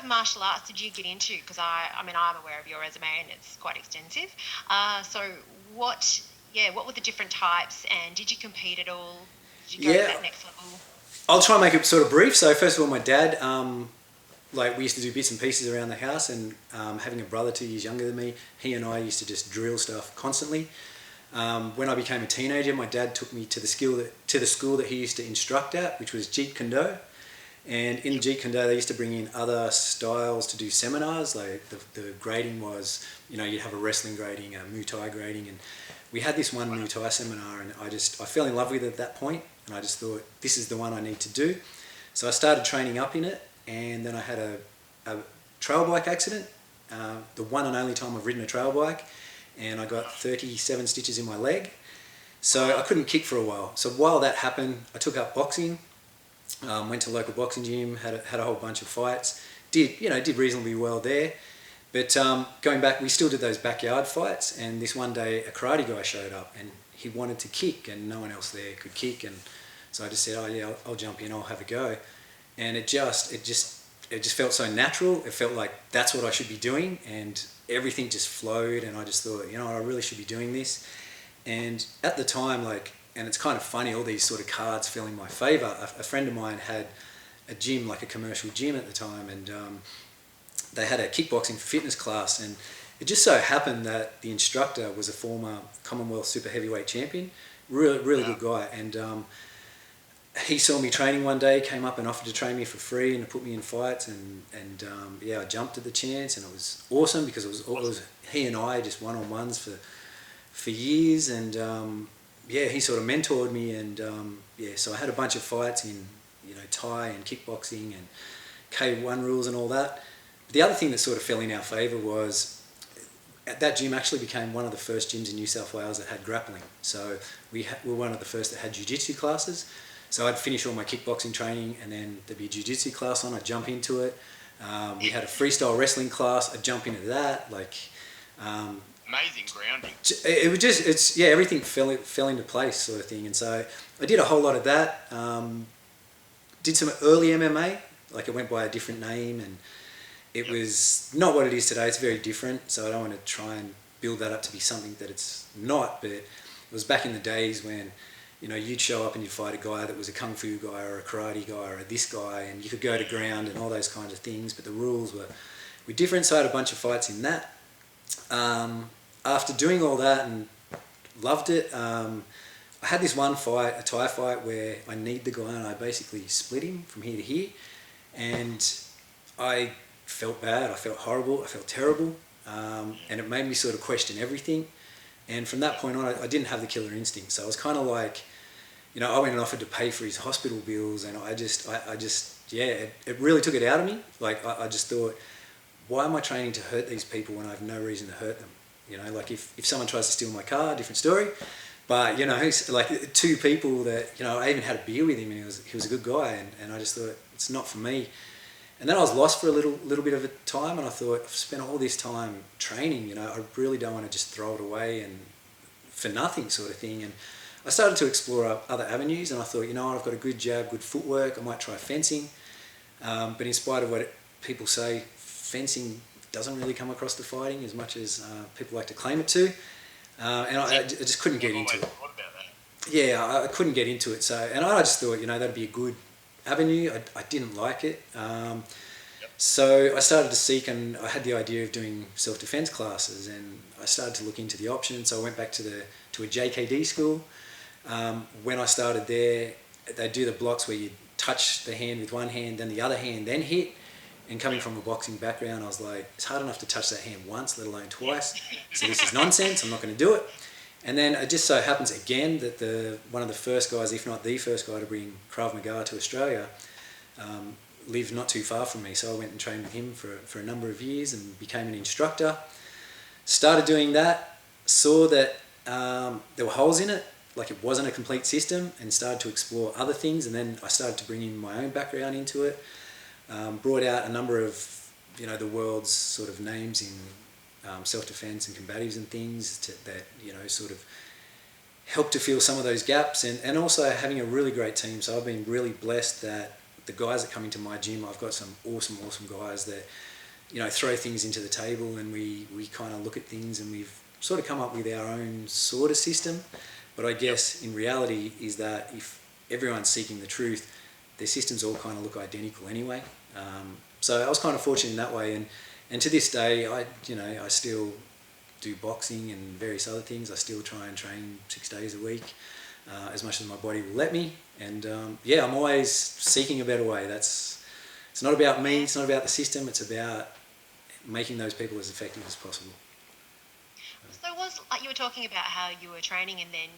of martial arts did you get into? Because I mean, I'm aware of your resume and it's quite extensive. So what, yeah, what were the different types, and did you compete at all? Did you go to Yeah, that next level? I'll try and make it sort of brief. So first of all, my dad, like we used to do bits and pieces around the house, and having a brother 2 years younger than me, he and I used to just drill stuff constantly. When I became a teenager, my dad took me to the school that he used to instruct at, which was Jeet Kune Do. And in Yep. Jeet Kune Do, they used to bring in other styles to do seminars. Like the grading was, you'd have a wrestling grading, a Muay Thai grading, and we had this one Wow. Muay Thai seminar, and I fell in love with it at that point, and I just thought this is the one I need to do. So I started training up in it, and then I had a trail bike accident, the one and only time I've ridden a trail bike, and I got 37 stitches in my leg. So I Wow. couldn't kick for a while. So while that happened, I took up boxing. Went to a local boxing gym, had a whole bunch of fights. Did reasonably well there. But going back, we still did those backyard fights. And this one day, a karate guy showed up, and he wanted to kick, and no one else there could kick. And so I just said, "Oh yeah, I'll jump in. I'll have a go." And it just felt so natural. It felt like that's what I should be doing, and everything just flowed. And I just thought, I really should be doing this. And at the time, and it's kind of funny, all these sort of cards fell in my favour. A friend of mine had a gym, like a commercial gym at the time, and they had a kickboxing fitness class, and it just so happened that the instructor was a former Commonwealth super heavyweight champion, really, really Wow. good guy, and he saw me training one day, came up and offered to train me for free and to put me in fights, and yeah, I jumped at the chance, and it was awesome because it was he and I just one-on-ones for years, and yeah, he sort of mentored me, and yeah, so I had a bunch of fights in Thai and kickboxing and K1 rules and all that. But the other thing that sort of fell in our favour was that gym actually became one of the first gyms in New South Wales that had grappling. So we were one of the first that had jiu-jitsu classes. So I'd finish all my kickboxing training, and then there'd be a jiu-jitsu class on. I'd jump into it. We had a freestyle wrestling class. I'd jump into that. Um, Amazing grounding. yeah, everything fell into place, sort of thing. And so I did a whole lot of that. Did some early MMA, like it went by a different name, and it Yep. was not what it is today. It's very different. So I don't want to try and build that up to be something that it's not. But it was back in the days when you'd show up and you'd fight a guy that was a kung fu guy or a karate guy or this guy, and you could go to ground and all those kinds of things. But the rules were different. So I had a bunch of fights in that. After doing all that and loved it, I had this one fight, a Thai fight, where I kneed the guy and I basically split him from here to here, and I felt bad, I felt horrible, I felt terrible, and it made me sort of question everything. And from that point on, I didn't have the killer instinct, so I was kind of like, I went and offered to pay for his hospital bills, and yeah, it really took it out of me. Like I just thought, why am I training to hurt these people when I have no reason to hurt them? Like if someone tries to steal my car, different story. But it's like two people that I even had a beer with him, and he was a good guy, and I just thought it's not for me. And then I was lost for a little bit of a time, and I thought I've spent all this time training, I really don't want to just throw it away and for nothing, sort of thing. And I started to explore other avenues, and I thought, what, I've got a good jab, good footwork, I might try fencing. But in spite of what people say, fencing doesn't really come across to fighting as much as people like to claim it to. And I just couldn't get I've into always it. thought about that. Yeah, I couldn't get into it. So, and I just thought, that'd be a good avenue. I didn't like it. Yep. So I started to seek, and I had the idea of doing self-defense classes, and I started to look into the options. So I went back to a JKD school. When I started there, they do the blocks where you touch the hand with one hand, then the other hand, then hit. And coming from a boxing background, I was like, it's hard enough to touch that hand once, let alone twice. So this is nonsense. I'm not going to do it. And then it just so happens again that one of the first guys, if not the first guy to bring Krav Maga to Australia, lived not too far from me. So I went and trained with him for a number of years and became an instructor. Started doing that, saw that there were holes in it, like it wasn't a complete system, and started to explore other things. And then I started to bring in my own background into it. Brought out a number of the world's sort of names in self-defense and combatives and things that sort of helped to fill some of those gaps, and also having a really great team. So I've been really blessed that the guys that come into my gym, I've got some awesome guys that, throw things into the table, and we kind of look at things, and we've sort of come up with our own sort of system. But I guess in reality is that if everyone's seeking the truth, their systems all kind of look identical anyway. So I was kind of fortunate in that way, and to this day, I still do boxing and various other things. I still try and train 6 days a week, as much as my body will let me. And I'm always seeking a better way. It's not about me, it's not about the system, it's about making those people as effective as possible. So was like you were talking about how you were training and then